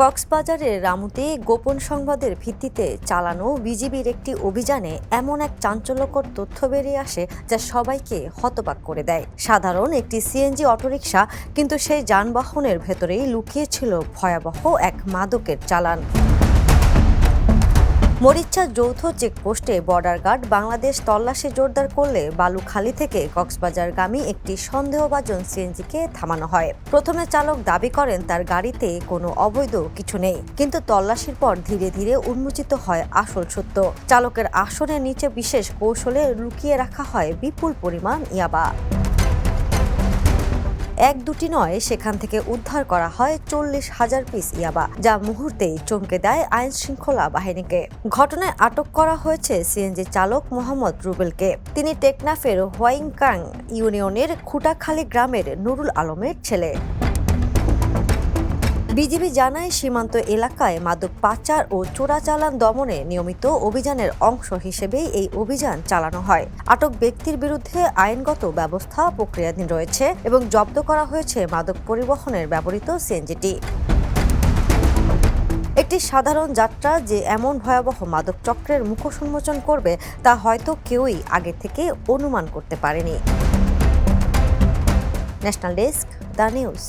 কক্সবাজারের রামুতে গোপন সংবাদের ভিত্তিতে চালানো বিজিবির একটি অভিযানে এমন এক চাঞ্চল্যকর তথ্য বেরিয়ে আসে যা সবাইকে হতবাক করে দেয়। সাধারণ একটি সিএনজি অটোরিকশা, কিন্তু সেই যানবাহনের ভেতরেই লুকিয়ে ছিল ভয়াবহ এক মাদকের চালান। মরিচ্ছা যৌথ চেকপোস্টে বর্ডার গার্ড বাংলাদেশ তল্লাশি জোরদার করলে বালুখালী থেকে কক্সবাজারগামী একটি সন্দেহভাজন সিএনজিকে থামানো হয়। প্রথমে চালক দাবি করেন তার গাড়িতে কোনো অবৈধ কিছু নেই, কিন্তু তল্লাশির পর ধীরে ধীরে উন্মোচিত হয় আসল সত্য। চালকের আসনের নিচে বিশেষ কৌশলে লুকিয়ে রাখা হয় বিপুল পরিমাণ ইয়াবা। এক দুটি নয়, সেখান থেকে উদ্ধার করা হয় 40,000 পিস ইয়াবা, যা মুহূর্তেই চমকে দেয় আইন শৃঙ্খলা বাহিনীকে। ঘটনায় আটক করা হয়েছে সিএনজি চালক মোহাম্মদ রুবেলকে। তিনি টেকনাফের হোয়াইংকাং ইউনিয়নের খুটাখালী গ্রামের নুরুল আলমের ছেলে। বিজিবি জানায়, সীমান্ত এলাকায় মাদক পাচার ও চোরাচালান দমনে নিয়মিত অভিযানের অংশ হিসেবেই এই অভিযান চালানো হয়। আটক ব্যক্তির বিরুদ্ধে আইনগত ব্যবস্থা প্রক্রিয়াধীন রয়েছে এবং জব্দ করা হয়েছে মাদক পরিবহনের ব্যবহৃত সিএনজিটি। একটি সাধারণ যাত্রা যে এমন ভয়াবহ মাদক চক্রের মুখোশ উন্মোচন করবে তা হয়তো কেউই আগে থেকে অনুমান করতে পারেনি। National desk, the news.